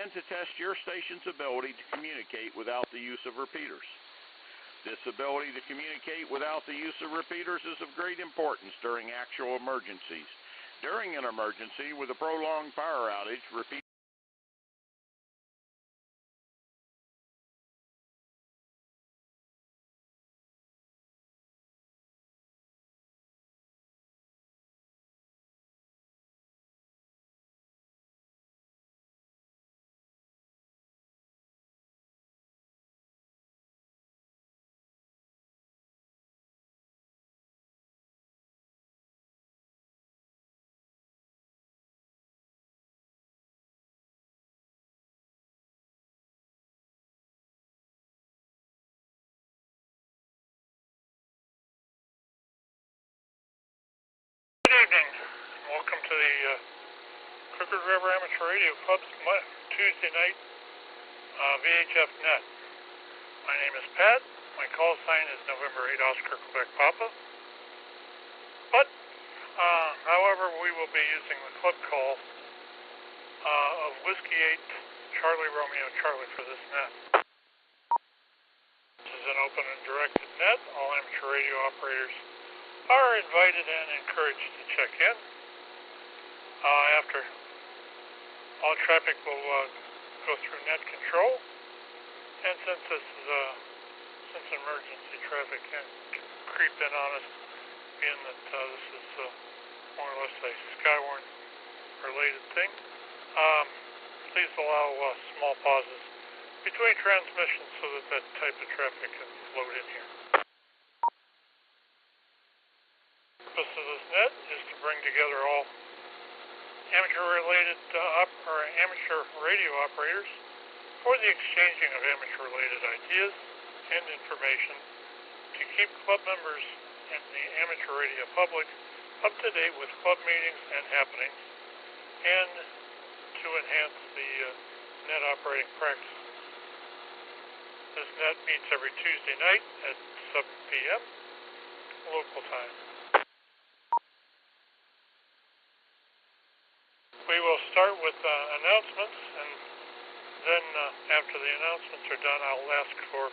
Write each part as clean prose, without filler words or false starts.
and to test your station's ability to communicate without the use of repeaters. This ability to communicate without the use of repeaters is of great importance during actual emergencies. During an emergency with a prolonged power outage, repeaters Good evening. Welcome to the Crooked River Amateur Radio Club's Tuesday night VHF net. My name is Pat. My call sign is November 8 Oscar Quebec Papa. But, however, we will be using the club call of Whiskey 8 Charlie Romeo Charlie for this net. This is an open and directed net. All amateur radio operators are invited and encouraged to check in. After all traffic will go through net control, and since this is since emergency traffic can creep in on us, being that this is more or less a Skywarn related thing, please allow small pauses between transmissions so that that type of traffic can float in here. The purpose of this net is to bring together all amateur-related amateur radio operators for the exchanging of amateur-related ideas and information to keep club members and the amateur radio public up to date with club meetings and happenings, and to enhance the net operating practices. This net meets every Tuesday night at 7 p.m. local time. We will start with announcements, and then after the announcements are done, I'll ask for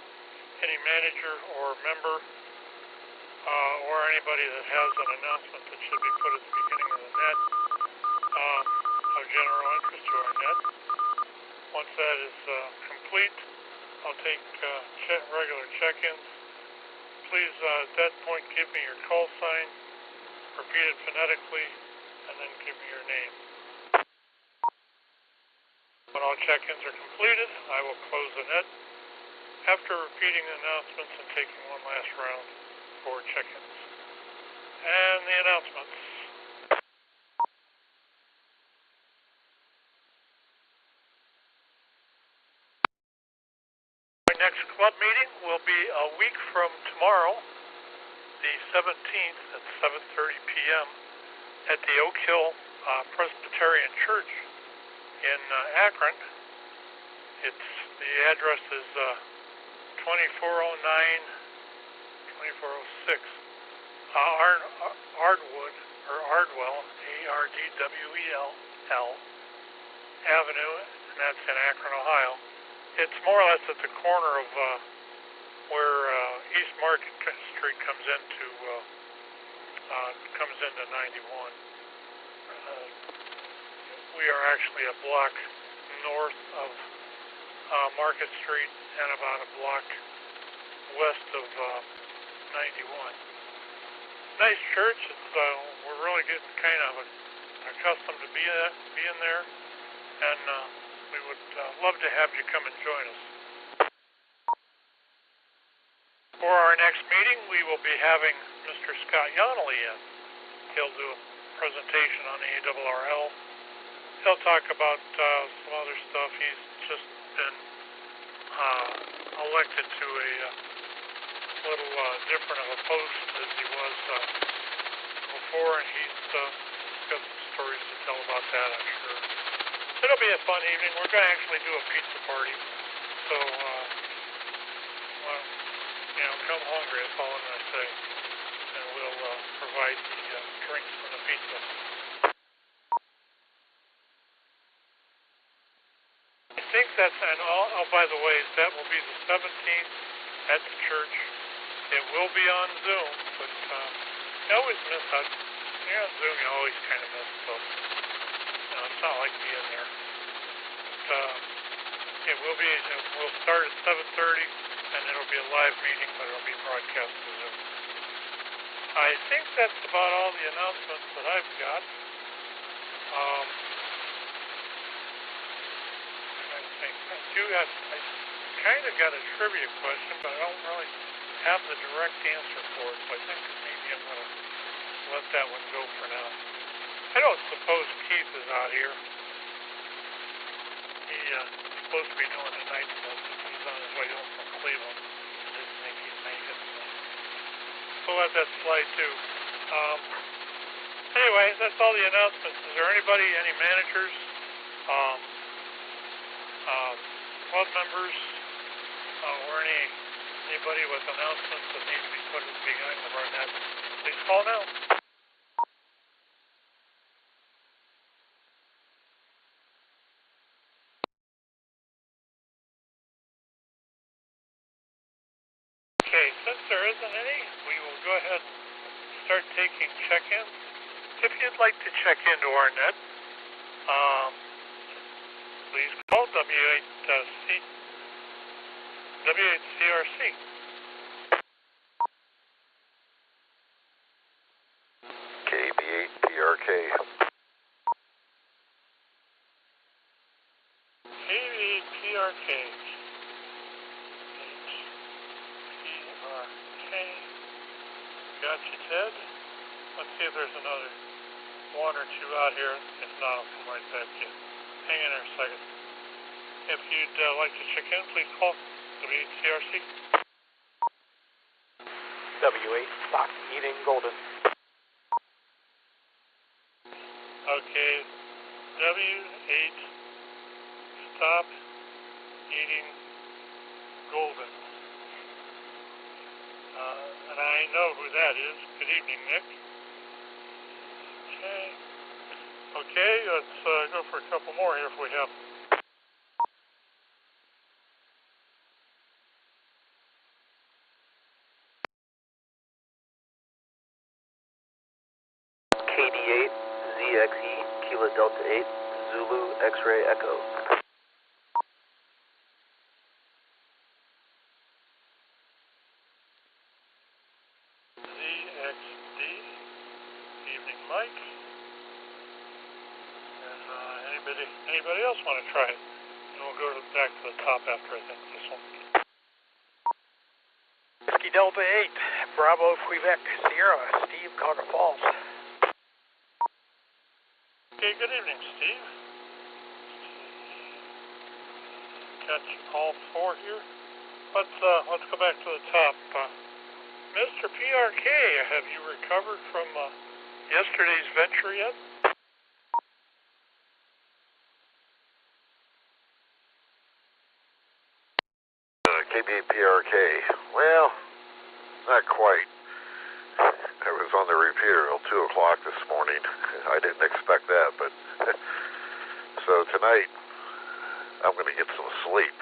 any manager or member or anybody that has an announcement that should be put at the beginning of the net of general interest to our net. Once that is complete, I'll take regular check-ins. Please, at that point, give me your call sign, repeat it phonetically, and then give me your name. When all check-ins are completed, I will close the net after repeating the announcements and taking one last round for check-ins. And the announcements. My next club meeting will be a week from tomorrow, the 17th at 7:30 p.m. at the Oak Hill Presbyterian Church in Akron. The address is 2406 Ardwell, Ardwell Avenue, and that's in Akron, Ohio. It's more or less at the corner of where East Market Street comes into 91. We are actually a block north of Market Street and about a block west of 91. Nice church. We're really getting kind of accustomed to being there, and we would love to have you come and join us. For our next meeting, we will be having Mr. Scott Yonley in. He'll do a presentation on the ARRL. He'll talk about some other stuff. He's just been elected to a little different of a post as he was before, and he's got some stories to tell about that, I'm sure. It'll be a fun evening. We're going to actually do a pizza party, so come hungry, that's all I'm going to say, and we'll provide the drinks for the pizza. and oh, by the way, that will be the 17th at the church. It will be on Zoom, but you always miss out. You're on Zoom, you always kind of miss, so it's not like being there. But, we'll start at 7:30, and it'll be a live meeting, but it'll be broadcast to Zoom. I think that's about all the announcements that I've got. I kind of got a trivia question, but I don't really have the direct answer for it, so I think maybe I'm going to let that one go for now. I don't suppose Keith is out here. He's supposed to be doing a night show. He's on his way home from Cleveland. I didn't think he'd make it. So we'll let that slide too. Anyway, that's all the announcements. Is there any managers, club members, or anybody with announcements that need to be put behind the net? Please call now. Okay, since there isn't any, we will go ahead and start taking check-ins. If you'd like to check into our net, please call W8CRC. KB8PRK. KB8PRK. Got you, Ted. Let's see if there's another one or two out here. If not, I'll come right back to you. Hang in there a second. If you'd like to check in, please call W8CRC. W8 Stock Eating Golden. Okay, W8 Stop Eating Golden. And I know who that is. Good evening, Nick. Okay, let's go for a couple more here if we have. KD8 ZXE Kilo Delta 8 Zulu X-Ray Echo. ZXD. Evening, Mike. And anybody else want to try it? And we'll go back to the top after I think this one. Whiskey Delta 8, Bravo Quebec Sierra, Steve, Connor Falls. Okay, good evening, Steve. Got all four here. Let's go back to the top. Mr. PRK, have you recovered from yesterday's venture yet? KB8PRK. Well, not quite. I was on the repeater till 2 o'clock this morning. I didn't expect that, but so tonight I'm going to get some sleep.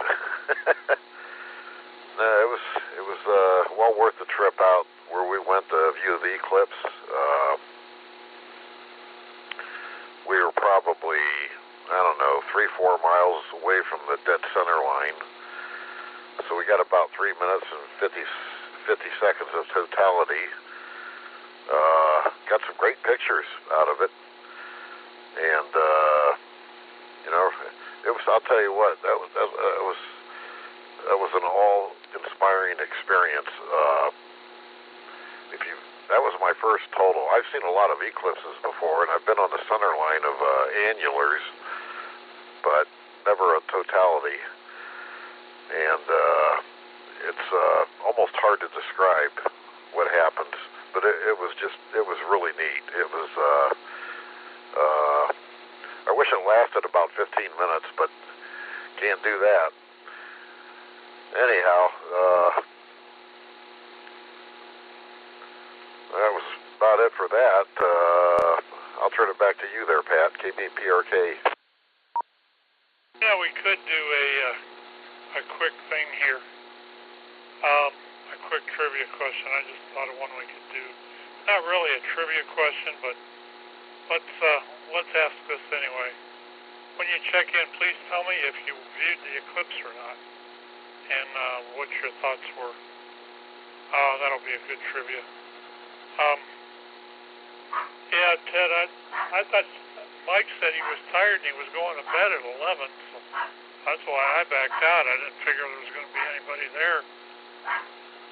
It was well worth the trip out where we went to view the eclipse. We were probably, 3-4 miles away from the dead center line. So we got about 3 minutes and 50 seconds of totality. Got some great pictures out of it. And, it was, I'll tell you what, that was an all-inspiring experience. That was my first total. I've seen a lot of eclipses before, and I've been on the center line of annulars, but never a totality. And it's almost hard to describe what happened, but it was really neat. It was, I wish it lasted about 15 minutes, but can't do that. Anyhow, that was about it for that. I'll turn it back to you there, Pat. KB8PRK. Yeah, we could do a quick thing here. A quick trivia question. I just thought of one we could do. Not really a trivia question, but let's ask this anyway. When you check in, please tell me if you viewed the eclipse or not, and what your thoughts were. That'll be a good trivia. Yeah, Ted, I thought Mike said he was tired and he was going to bed at 11, so that's why I backed out. I didn't figure there was going to be anybody there,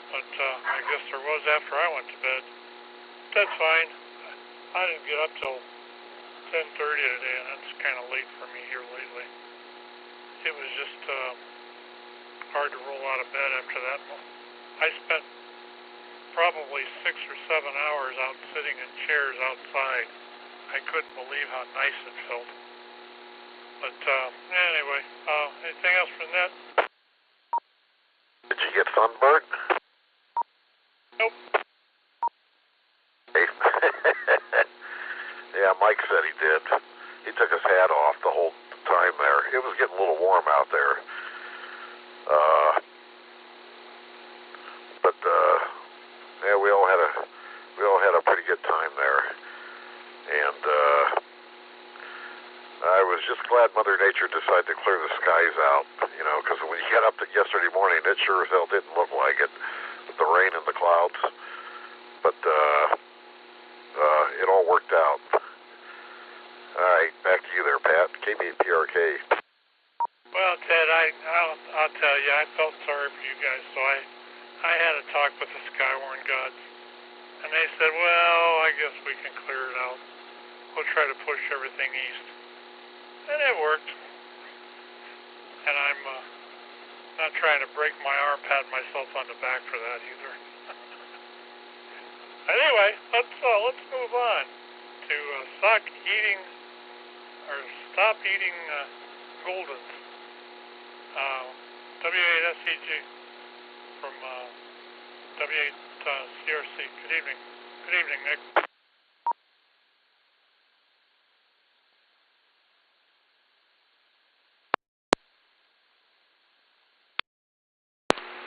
but I guess there was after I went to bed. That's fine. I didn't get up till 10:30 today, and that's kind of late for me here lately. It was just hard to roll out of bed after that. I spent probably 6 or 7 hours out sitting in chairs outside. I couldn't believe how nice it felt. But anyway, anything else from that? Did you get sunburned? Nope. Yeah, Mike said he did. He took his hat off the whole time there. It was getting a little warm out there. But yeah, we all had a pretty good time there. And I was just glad Mother Nature decided to clear the skies out, you know, because when you get up yesterday morning, it sure as hell didn't look like it, with the rain and the clouds. But it all worked out. All right, back to you there, Pat. KBPRK. Well, Ted, I'll tell you, I felt sorry for you guys, so I had a talk with the Skywarn gods, and they said, well, I guess we can clear it out. We'll try to push everything east. And it worked. And I'm not trying to break my arm, pat myself on the back for that either. Anyway, let's move on to stop eating Goldens. W8SEG from W8CRC. Good evening. Good evening, Nick.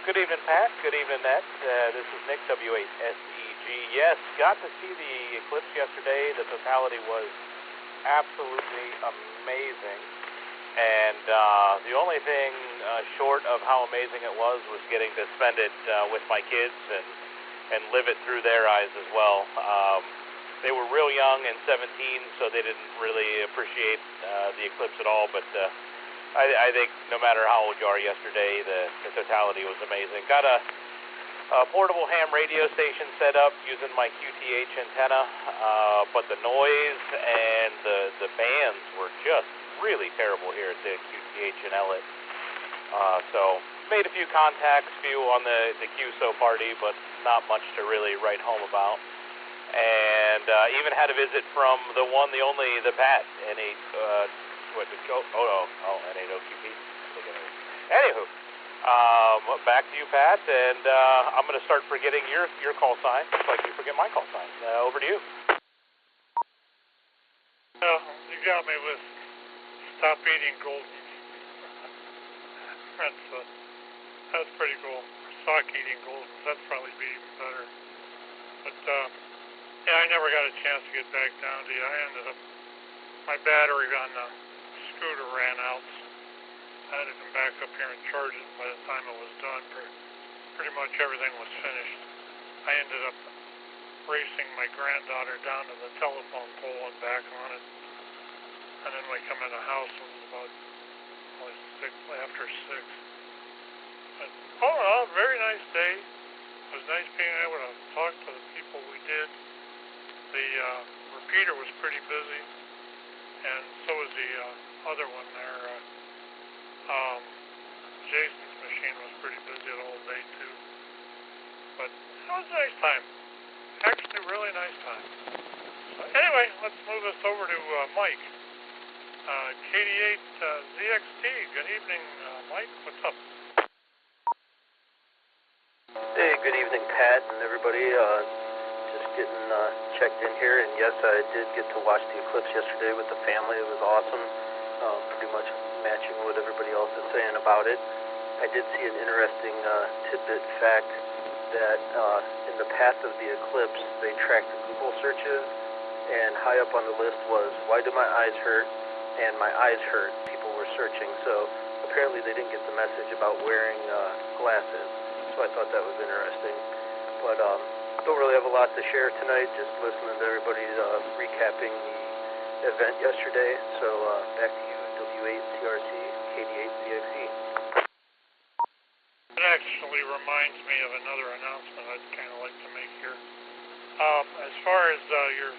Good evening, Pat. Good evening, Ned. This is Nick, W8SEG. Yes, got to see the eclipse yesterday. The totality was absolutely amazing. And the only thing short of how amazing it was getting to spend it with my kids and live it through their eyes as well. They were real young and 17, so they didn't really appreciate the eclipse at all. But I think no matter how old you are yesterday, the totality was amazing. Got a portable ham radio station set up using my QTH antenna, but the noise and the bands were just really terrible here at the QTH in Ellet. So made a few contacts, few on the QSO party, but not much to really write home about. And even had a visit from the one, the only, the Pat, N8OQP. Anywho, back to you, Pat, and I'm going to start forgetting your call sign, just like you forget my call sign. Over to you. Well, you got me with stop eating Goldens. That's pretty cool. Stock eating Goldens. That'd probably be even better. But yeah, I never got a chance to get back down to you. I ended up, my battery on the scooter ran out. I had to come back up here and charge it. By the time it was done, pretty much everything was finished. I ended up racing my granddaughter down to the telephone pole and back on it. And then we come in the house, it was about after 6. But all in all, very nice day. It was nice being able to talk to the people we did. The repeater was pretty busy, and so was the other one there. Jason's machine was pretty busy the whole day too. But it was a nice time. Actually, really nice time. So anyway, let's move this over to Mike. KD8ZXT. Good evening, Mike. What's up? Hey, good evening, Pat and everybody. Just getting checked in here, and yes, I did get to watch the eclipse yesterday with the family. It was awesome. Pretty much matching what everybody else is saying about it. I did see an interesting tidbit fact that in the path of the eclipse, they tracked the Google searches, and high up on the list was, why do my eyes hurt? And my eyes hurt. People were searching, so apparently they didn't get the message about wearing glasses, so I thought that was interesting. But don't really have a lot to share tonight, just listening to everybody recapping the event yesterday. So back to you, W8CRC, KD8CXE. It actually reminds me of another announcement I'd kind of like to make here. As far as your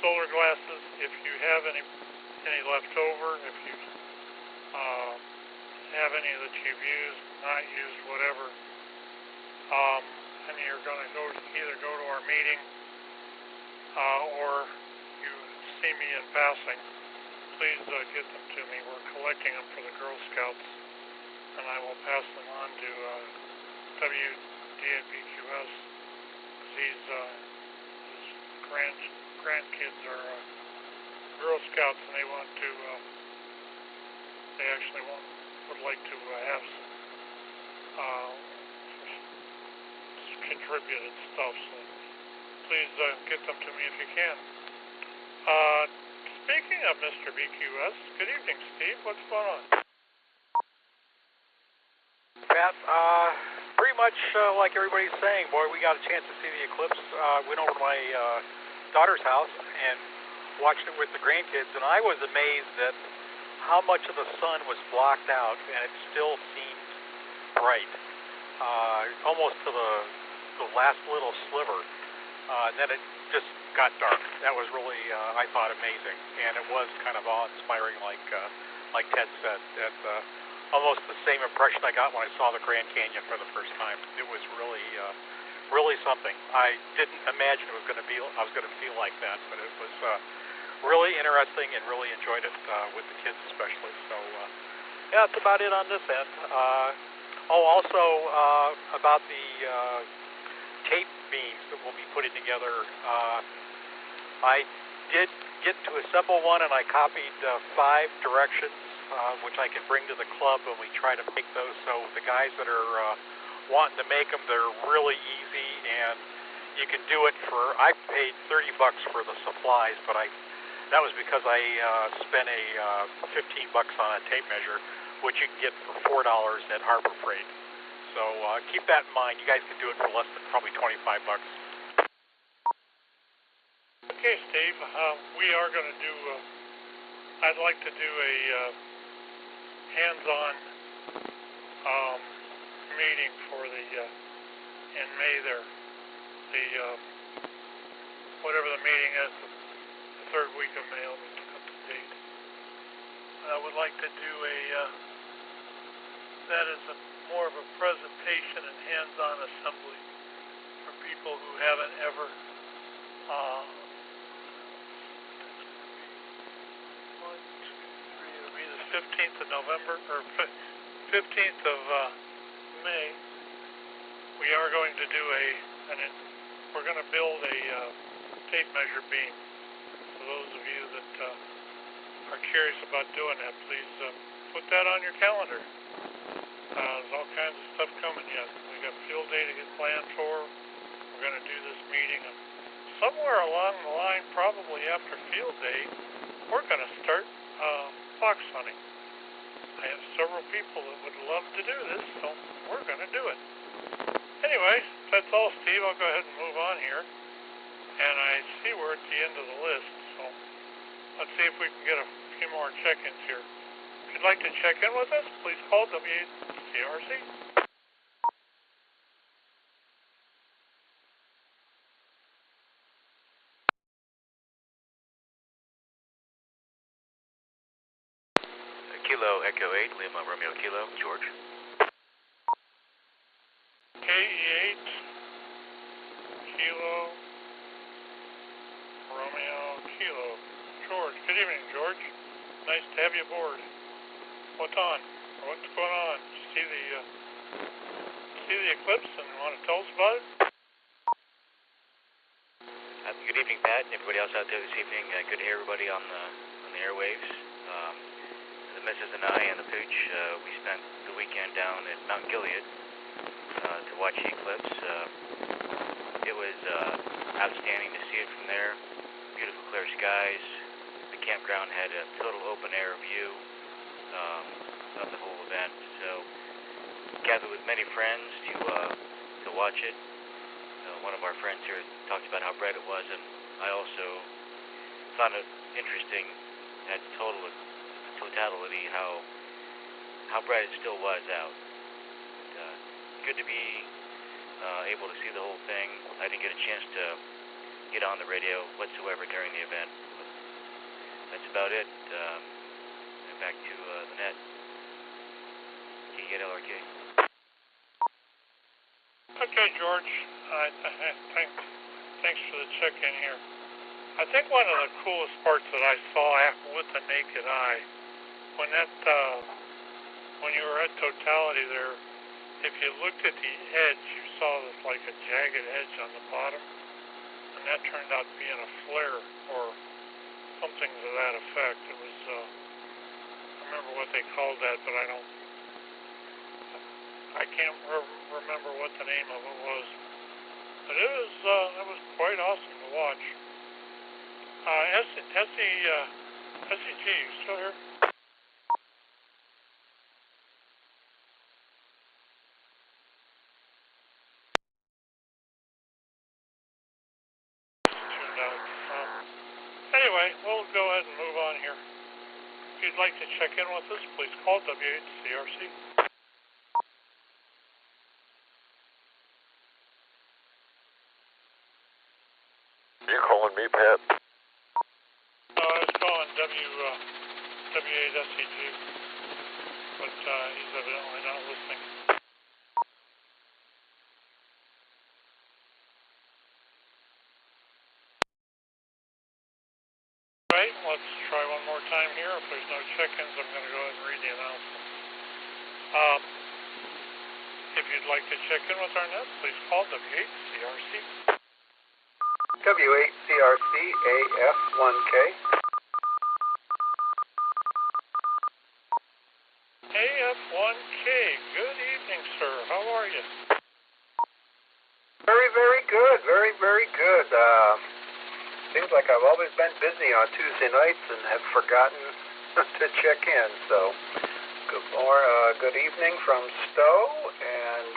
solar glasses, if you have any left over, if you have any that you've used, not used, whatever, and you're going to either go to our meeting or you see me in passing, please get them to me. We're collecting them for the Girl Scouts, and I will pass them on to WDABQS, because his grandkids are Girl Scouts, and they want to, they actually would like to have some contributed stuff, so please get them to me if you can. Speaking of Mr. BQS, good evening, Steve. What's going on? Pat, pretty much like everybody's saying, boy, we got a chance to see the eclipse. Went over to my daughter's house and watched it with the grandkids, and I was amazed at how much of the sun was blocked out, and it still seemed bright, almost to the last little sliver. And then it just got dark. That was really, I thought, amazing, and it was kind of awe-inspiring, like Ted said. That almost the same impression I got when I saw the Grand Canyon for the first time. It was really something. I didn't imagine I was going to feel like that, but it was really interesting, and really enjoyed it with the kids especially. So yeah, that's about it on this end. Also about the tape beams that we'll be putting together. I did get to assemble one, and I copied 5 directions, which I can bring to the club when we try to make those. So the guys that are wanting to make them, they're really easy, and you can do it for, I paid $30 for the supplies, but that was because I spent $15 on a tape measure, which you can get for $4 at Harbor Freight. So keep that in mind. You guys can do it for less than probably $25. Okay, Steve. We are going to do. I'd like to do a hands-on meeting for the in May there. The whatever the meeting is, the 3rd week of May. I'll look up the date. I would like to do that is more of a presentation and hands-on assembly for people who haven't ever it'll be the 15th of November, or 15th of May. We are going to do we're going to build a tape measure beam. For those of you that are curious about doing that, please put that on your calendar. There's all kinds of stuff coming yet. We got field day to get planned for. We're going to do this meeting, and somewhere along the line, probably after field day, we're going to start fox hunting. I have several people that would love to do this, so we're going to do it. Anyway, that's all, Steve. I'll go ahead and move on here. And I see we're at the end of the list, so let's see if we can get a few more check-ins here. If you'd like to check in with us, please call W8CRC. Kilo Echo 8, Lima Romeo Kilo, George. KE8, Kilo, Romeo Kilo, George. Good evening, George. Nice to have you aboard. What's on? What's going on? See the eclipse and want to tell us about it? Good evening, Pat, and everybody else out there this evening. Good to hear everybody on the airwaves. The Mrs. and I and the Pooch, we spent the weekend down at Mount Gilead to watch the eclipse. It was outstanding to see it from there. Beautiful clear skies. The campground had a total open-air view of the whole event. So, gathered with many friends to watch it. One of our friends here talked about how bright it was, and I also found it interesting at totality how bright it still was out. Good to be able to see the whole thing. I didn't get a chance to get on the radio whatsoever during the event. But that's about it. And back to the net. LRK. Okay, George. Thanks for the check-in here. I think one of the coolest parts that I saw with the naked eye, when you were at totality there, if you looked at the edge, you saw this like a jagged edge on the bottom, and that turned out being a flare or something to that effect. It was, I remember what they called that, but I can't remember what the name of it was. But it was quite awesome to watch. SEG, you still here? Tuned out. Anyway, we'll go ahead and move on here. If you'd like to check in with us, please call W8CRC. You calling me, Pat? No, I was calling W8SEG, but he's evidently not listening. Right, let's try one more time here. If there's no check-ins, I'm going to go ahead and read the announcement. If you'd like to check in with our net, please call W8CRC. W8CRC AF1K. AF1K, good evening, sir. How are you? Very, very good. Very, very good. Seems like I've always been busy on Tuesday nights and have forgotten to check in. So, good evening from Stowe. And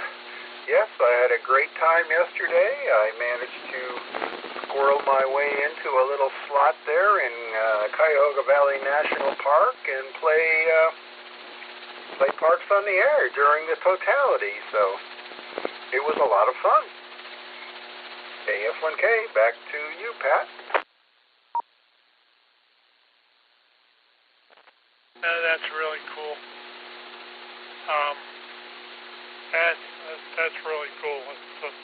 yes, I had a great time yesterday. I managed to squirrel my way into a little slot there in Cuyahoga Valley National Park and play Parks on the Air during the totality. So, it was a lot of fun. AF1K, back to you, Pat. That's really cool. That's really cool.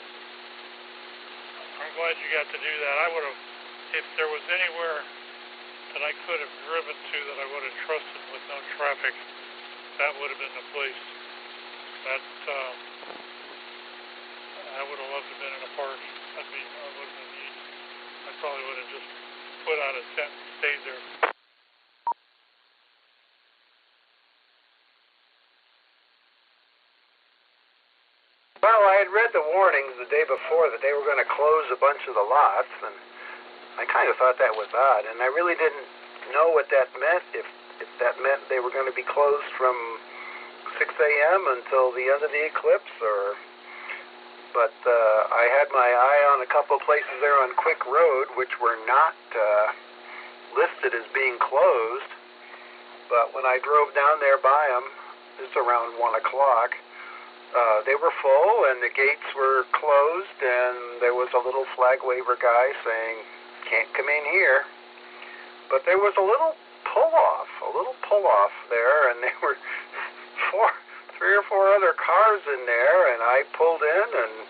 I'm glad you got to do that. I would have, if there was anywhere that I could have driven to that I would have trusted with no traffic, that would have been the place. I would have loved to have been in a park. I would have been neat. I probably would have just put out a tent and stayed there. Well, I had read the warnings the day before that they were going to close a bunch of the lots, and I kind of thought that was odd, and I really didn't know what that meant, if that meant they were going to be closed from 6 a.m. until the end of the eclipse, but I had my eye on a couple places there on Quick Road, which were not listed as being closed, but when I drove down there by them, it's around 1 o'clock, they were full and the gates were closed, and there was a little flag waver guy saying, "Can't come in here." But there was a little pull-off there, and there were 3 or 4 other cars in there, and I pulled in, and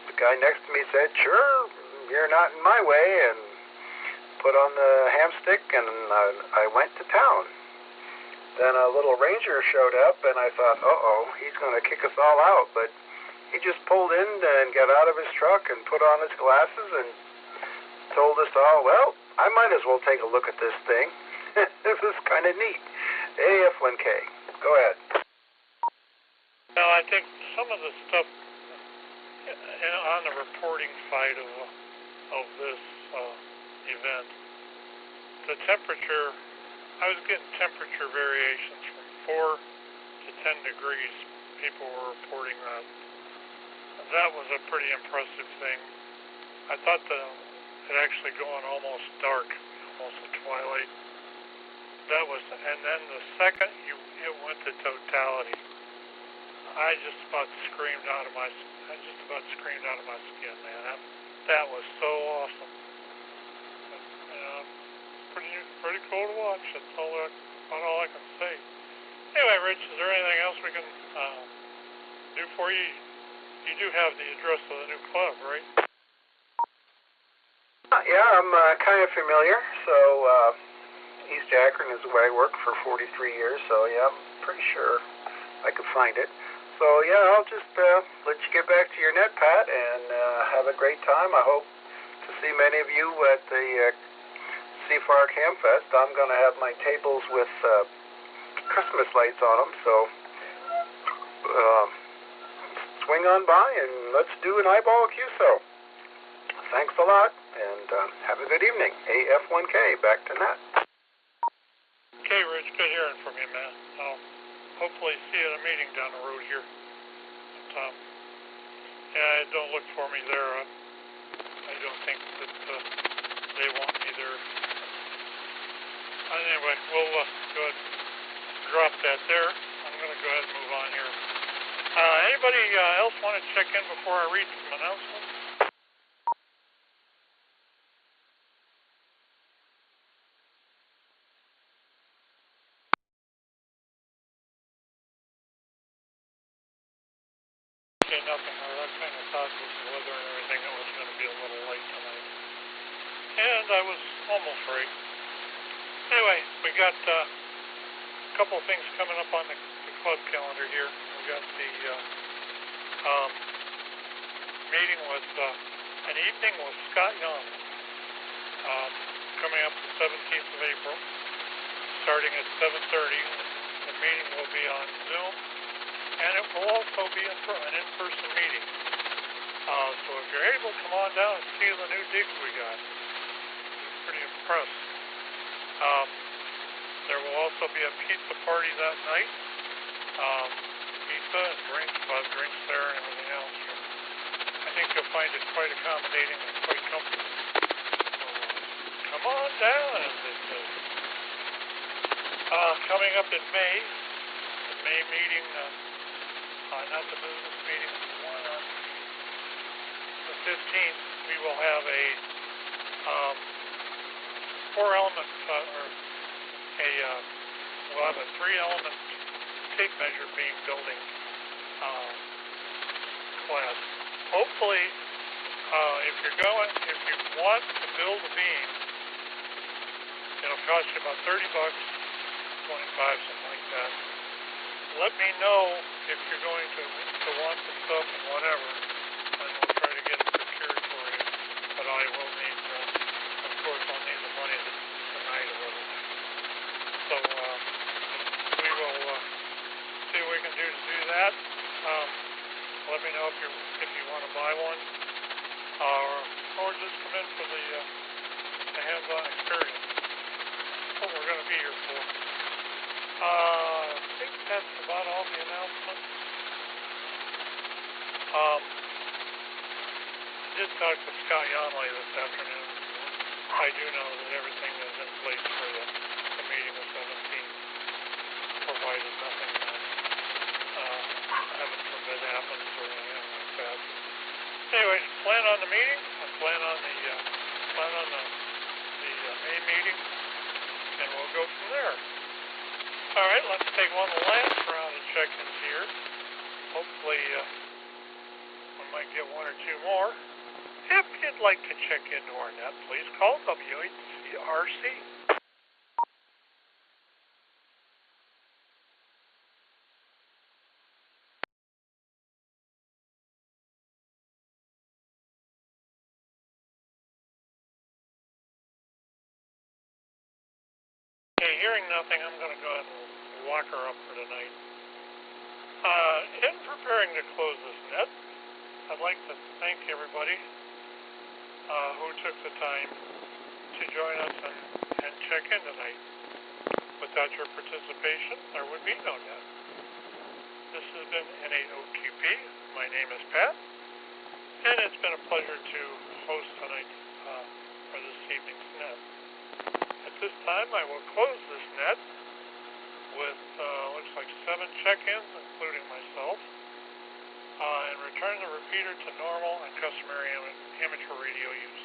the guy next to me said, "Sure, you're not in my way," and put on the hamstick, and I went to town. Then a little ranger showed up, and I thought, uh-oh, he's going to kick us all out. But he just pulled in and got out of his truck and put on his glasses and told us all, well, I might as well take a look at this thing. This is kind of neat. AF1K, go ahead. Now, I think some of the stuff on the reporting side of this event, the temperature, I was getting temperature variations from 4 to 10 degrees. People were reporting that. That was a pretty impressive thing. I thought it actually going almost dark, almost at twilight. That was, and then the second it went to totality, I just about screamed out of my skin, man. That was so awesome. Pretty cool to watch. That's about all I can say. Anyway, Rich, is there anything else we can do for you? You do have the address of the new club, right? Yeah, I'm kind of familiar. So East Akron is where I worked for 43 years. So yeah, I'm pretty sure I could find it. So yeah, I'll just let you get back to your net, Pat, and have a great time. I hope to see many of you at the Seafar Camp Fest. I'm going to have my tables with Christmas lights on them, so swing on by and let's do an eyeball QSO. Thanks a lot, and have a good evening. AF1K, back to net. Okay, Rich, good hearing from you, man. I'll hopefully see you at a meeting down the road here. But, yeah, don't look for me there. I don't think that they want me there. Anyway, we'll go ahead and drop that there. I'm going to go ahead and move on here. Anybody else want to check in before I read some announcements? Okay, nothing. I kind of thought with the weather and everything it was going to be a little late tonight. And I was almost right. Anyway, we got a couple of things coming up on the club calendar here. We got the meeting with an evening with Scott Young coming up the 17th of April, starting at 7:30. The meeting will be on Zoom, and it will also be an in-person meeting. So if you're able, come on down and see the new digs we got. I'm pretty impressed. There will also be a pizza party that night. Pizza and drinks, drinks there and everything else. I think you'll find it quite accommodating and quite comfortable. So come on down, as they say. Coming up in May, the May meeting, not the business meeting, the one on the 15th, we will have a 4-element, we'll have a 3-element tape measure beam building class. Hopefully, if you want to build a beam, it'll cost you about $30, 25, something like that. Let me know if you're going to want the stuff and whatever, and we'll try to get it procured for you. But I will need, of course, I'll need the money tonight or whatever. So we will see what we can do to do that. Let me know if you want to buy one, or just come in for the hands-on experience. That's what we're going to be here for. I think that's about all the announcements. Did talk to Scott Yonley this afternoon. I do know that everything is in place for the meeting of 17th, provided nothing heaven forbid happens or anything like that. Anyway, plan on the meeting. I plan on the May meeting, and we'll go from there. All right, let's take one last round of check-ins here. Hopefully, we might get one or two more. If you'd like to check into our net, please call W8CRC. Okay, hearing nothing, I'm going to go ahead and lock her up for tonight. In preparing to close this net, I'd like to thank everybody who took the time to join us and check in tonight. Without your participation, there would be no net. This has been N8OQP. My name is Pat, and it's been a pleasure to host tonight for this evening's net. At this time, I will close this net with looks like 7 check-ins, including myself, and return the repeater to normal and customary amateur radio use.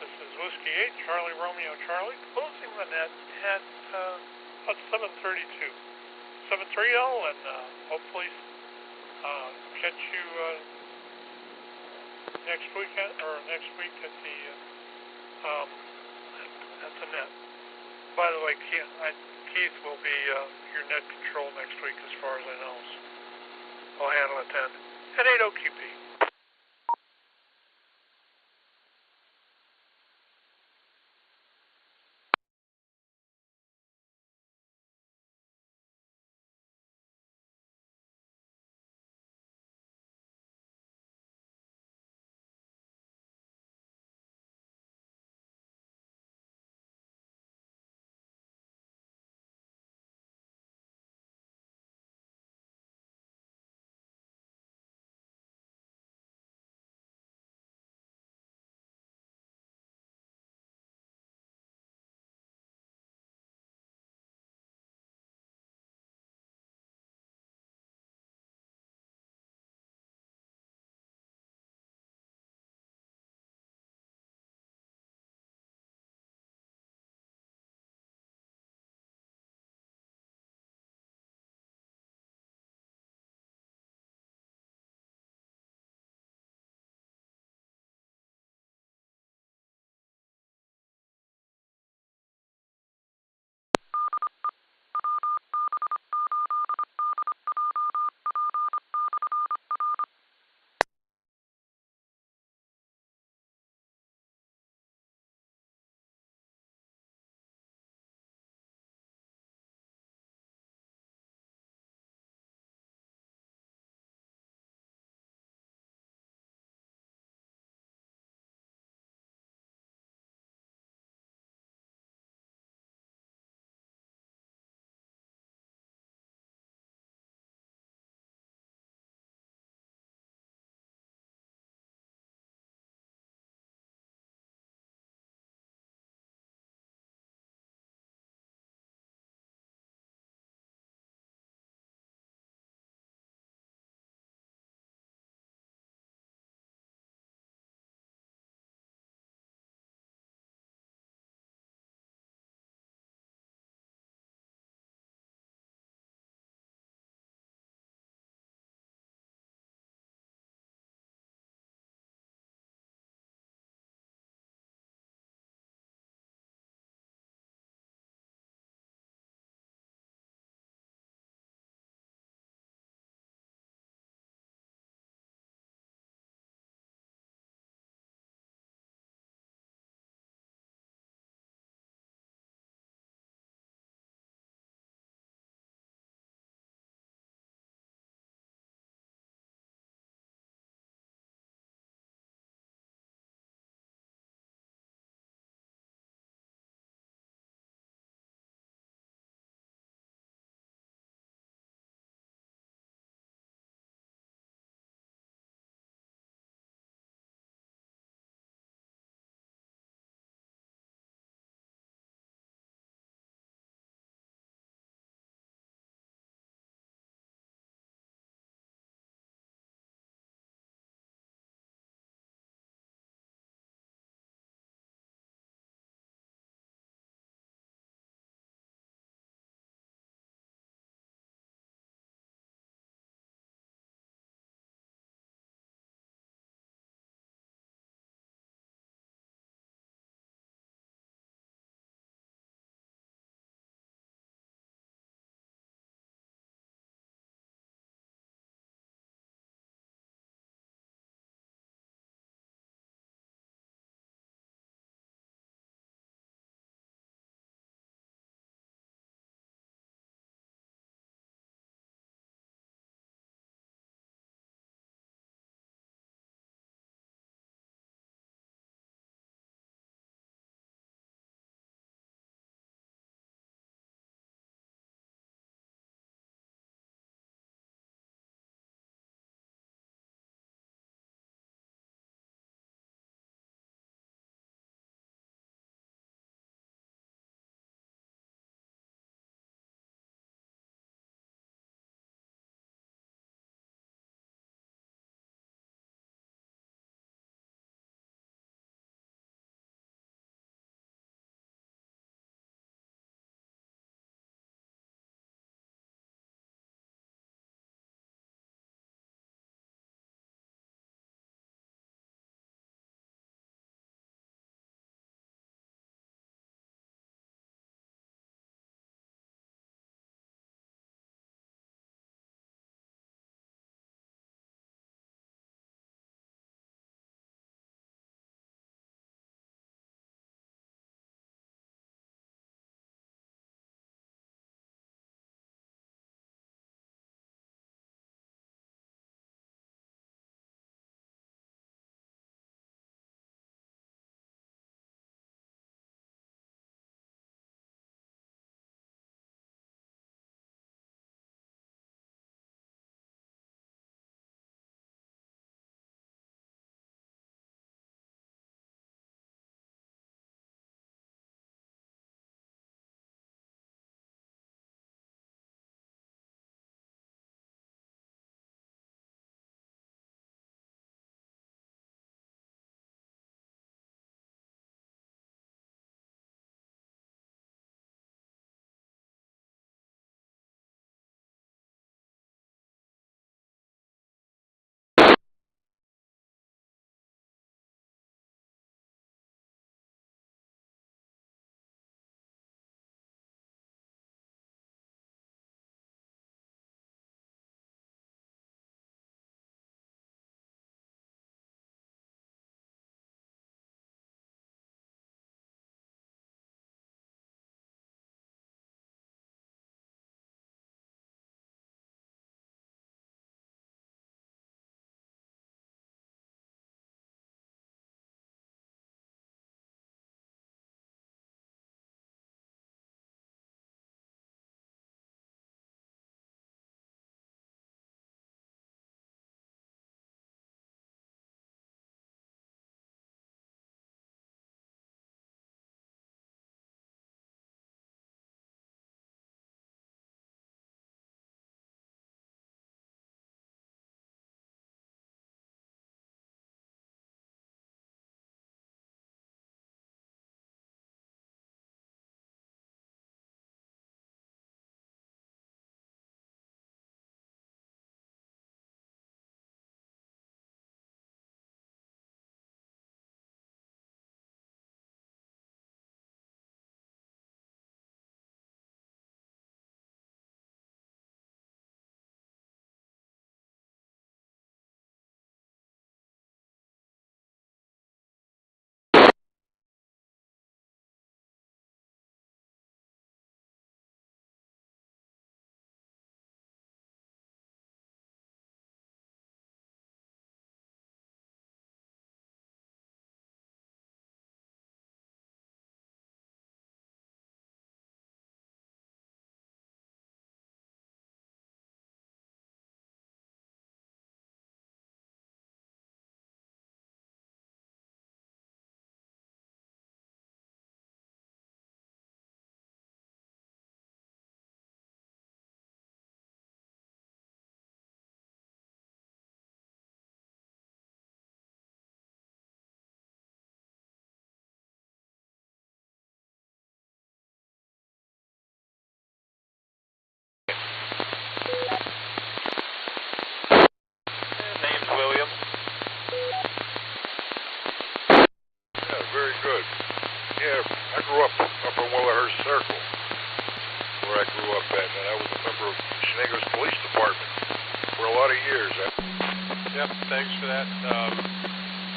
This is Whiskey 8, Charlie Romeo Charlie, closing the net at about 7:32. 7:30, and hopefully catch you next weekend or next week at the net. By the way, Keith will be your net control next week, as far as I know. So I'll handle it then. At 8OQP.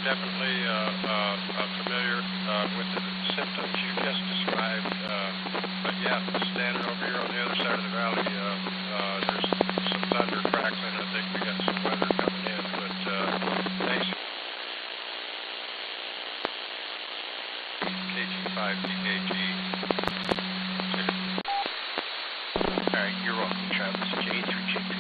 definitely familiar with the symptoms you just described. But yeah, standing over here on the other side of the valley, there's some thunder crackling. I think we got some weather coming in. But thanks. KG5 DKG. All right, you're welcome, Travis. J3J2.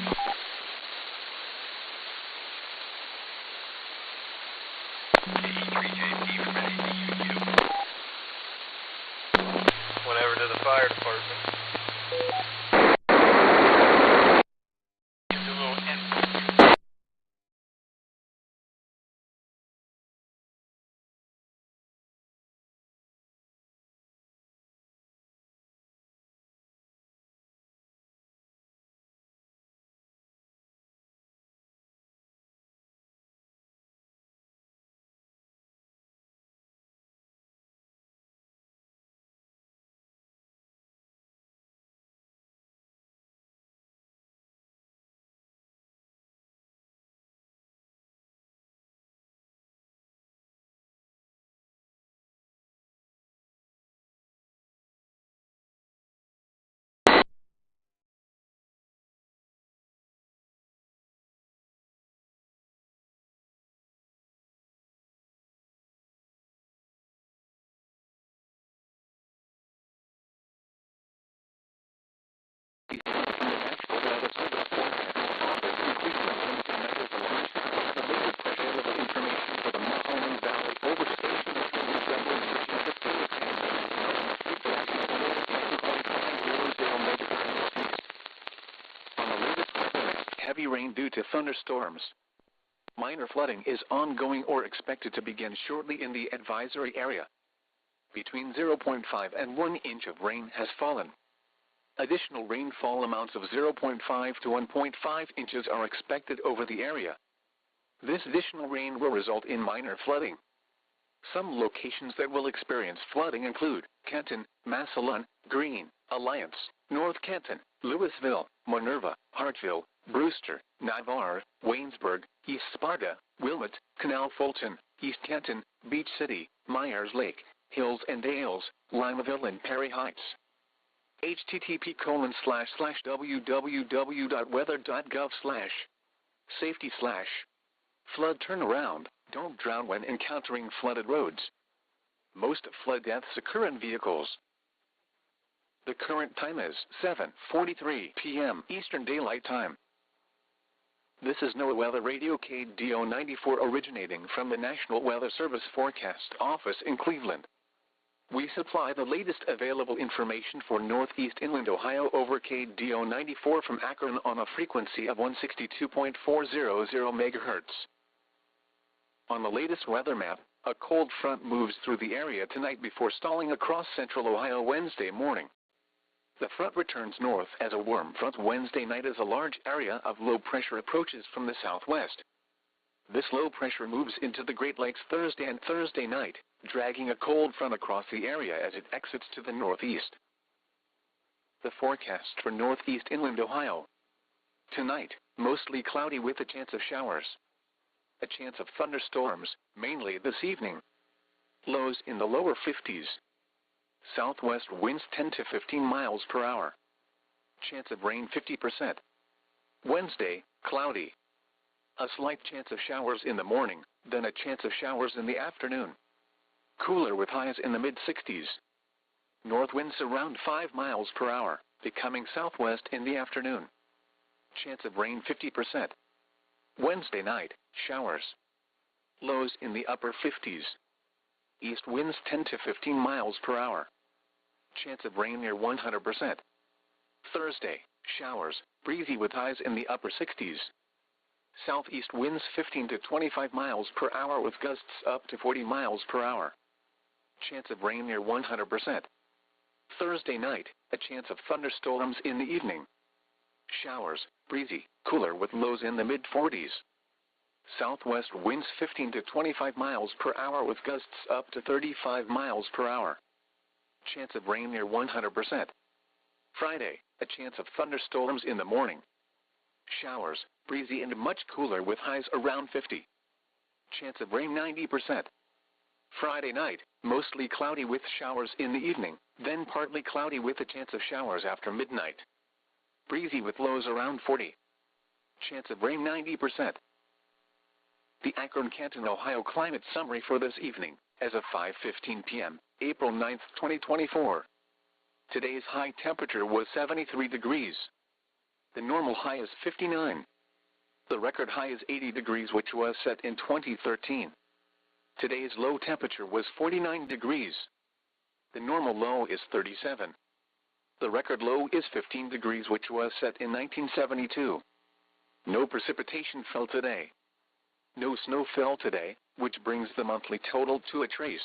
E3JP from NADU. Whenever to the fire department. Give it a little end. Heavy rain due to thunderstorms. Minor flooding is ongoing or expected to begin shortly in the advisory area. Between 0.5 and 1 inch of rain has fallen. Additional rainfall amounts of 0.5 to 1.5 inches are expected over the area. This additional rain will result in minor flooding. Some locations that will experience flooding include Kenton, Massillon, Green, Alliance, North Kenton, Louisville, Minerva, Hartville, Brewster, Navarre, Waynesburg, East Sparta, Wilmot, Canal Fulton, East Kenton, Beach City, Myers Lake, Hills and Dales, Limaville and Perry Heights. http://www.weather.gov/safety/ flood turnaround. Don't drown when encountering flooded roads. Most flood deaths occur in vehicles. The current time is 7:43 p.m. Eastern Daylight Time. This is NOAA Weather Radio KDO94 originating from the National Weather Service Forecast Office in Cleveland. We supply the latest available information for Northeast Inland Ohio over KDO94 from Akron on a frequency of 162.400 MHz. On the latest weather map, a cold front moves through the area tonight before stalling across central Ohio Wednesday morning. The front returns north as a warm front Wednesday night as a large area of low pressure approaches from the southwest. This low pressure moves into the Great Lakes Thursday and Thursday night, dragging a cold front across the area as it exits to the northeast. The forecast for Northeast Inland Ohio. Tonight, mostly cloudy with a chance of showers. A chance of thunderstorms, mainly this evening. Lows in the lower 50s. Southwest winds 10 to 15 miles per hour. Chance of rain 50%. Wednesday, cloudy. A slight chance of showers in the morning, then a chance of showers in the afternoon. Cooler with highs in the mid-60s. North winds around 5 miles per hour, becoming southwest in the afternoon. Chance of rain 50%. Wednesday night, showers. Lows in the upper 50s. East winds 10 to 15 miles per hour. Chance of rain near 100%. Thursday, showers, breezy with highs in the upper 60s. Southeast winds 15 to 25 miles per hour with gusts up to 40 miles per hour. Chance of rain near 100%. Thursday night, a chance of thunderstorms in the evening. Showers, breezy, cooler with lows in the mid-40s. Southwest winds 15 to 25 miles per hour with gusts up to 35 miles per hour. Chance of rain near 100%. Friday, a chance of thunderstorms in the morning. Showers, breezy and much cooler with highs around 50. Chance of rain 90%. Friday night, mostly cloudy with showers in the evening, then partly cloudy with a chance of showers after midnight. Breezy with lows around 40. Chance of rain 90%. The Akron-Canton, Ohio climate summary for this evening, as of 5:15 p.m., April 9, 2024. Today's high temperature was 73 degrees. The normal high is 59. The record high is 80 degrees, which was set in 2013. Today's low temperature was 49 degrees. The normal low is 37. The record low is 15 degrees, which was set in 1972. No precipitation fell today. No snow fell today, which brings the monthly total to a trace.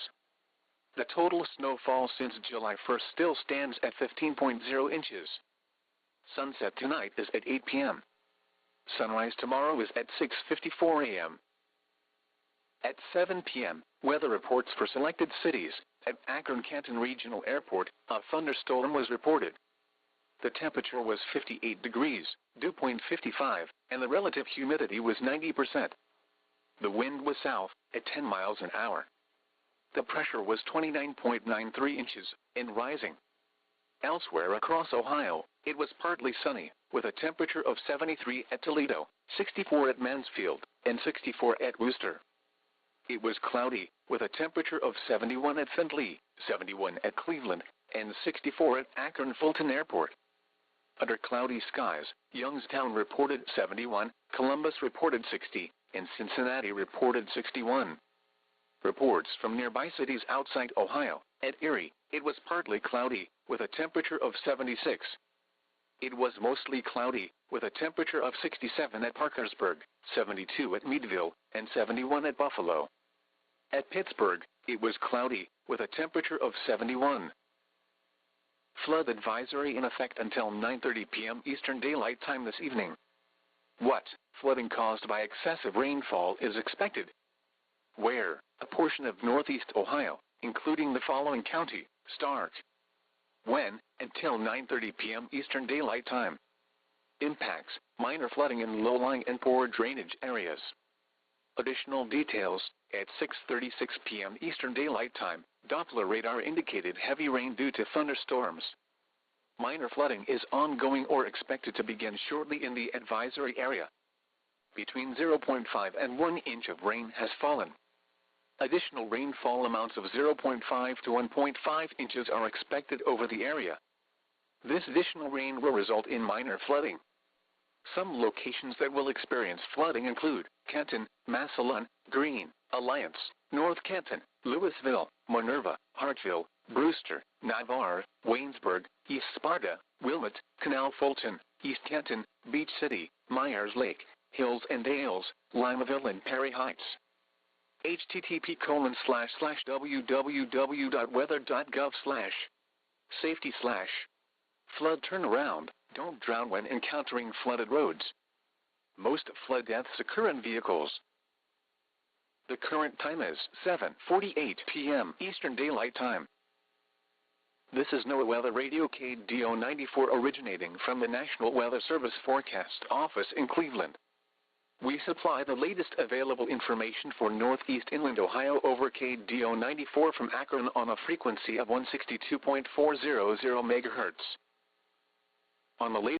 The total snowfall since July 1st still stands at 15.0 inches. Sunset tonight is at 8 p.m. Sunrise tomorrow is at 6:54 a.m. At 7 p.m., weather reports for selected cities. At Akron-Canton Regional Airport, a thunderstorm was reported. The temperature was 58 degrees, dew point 55, and the relative humidity was 90%. The wind was south at 10 miles an hour. The pressure was 29.93 inches and rising. Elsewhere across Ohio, it was partly sunny, with a temperature of 73 at Toledo, 64 at Mansfield, and 64 at Wooster. It was cloudy, with a temperature of 71 at Findlay, 71 at Cleveland, and 64 at Akron-Fulton Airport. Under cloudy skies, Youngstown reported 71, Columbus reported 60, and Cincinnati reported 61. Reports from nearby cities outside Ohio. At Erie, it was partly cloudy, with a temperature of 76. It was mostly cloudy, with a temperature of 67 at Parkersburg, 72 at Meadville, and 71 at Buffalo. At Pittsburgh, it was cloudy, with a temperature of 71. Flood advisory in effect until 9:30 p.m. Eastern Daylight Time this evening. What flooding caused by excessive rainfall is expected? Where? A portion of northeast Ohio, including the following county, Stark. When? Until 9:30 p.m. Eastern Daylight Time. Impacts: minor flooding in low-lying and poor drainage areas. Additional details: at 6:36 p.m. Eastern Daylight Time, Doppler radar indicated heavy rain due to thunderstorms. Minor flooding is ongoing or expected to begin shortly in the advisory area. Between 0.5 and 1 inch of rain has fallen. Additional rainfall amounts of 0.5 to 1.5 inches are expected over the area. This additional rain will result in minor flooding. Some locations that will experience flooding include Canton, Massillon, Greene, Alliance, North Canton, Louisville, Minerva, Hartville, Brewster, Navarre, Waynesburg, East Sparta, Wilmot, Canal Fulton, East Canton, Beach City, Myers Lake, Hills and Dales, Limaville and Perry Heights. http://www.weather.gov/safety/ flood turnaround. Don't drown when encountering flooded roads. Most flood deaths occur in vehicles. The current time is 7:48 p.m. Eastern Daylight Time. This is NOAA Weather Radio KDO94 originating from the National Weather Service Forecast Office in Cleveland. We supply the latest available information for Northeast Inland Ohio over KDO94 from Akron on a frequency of 162.400 MHz. On the latest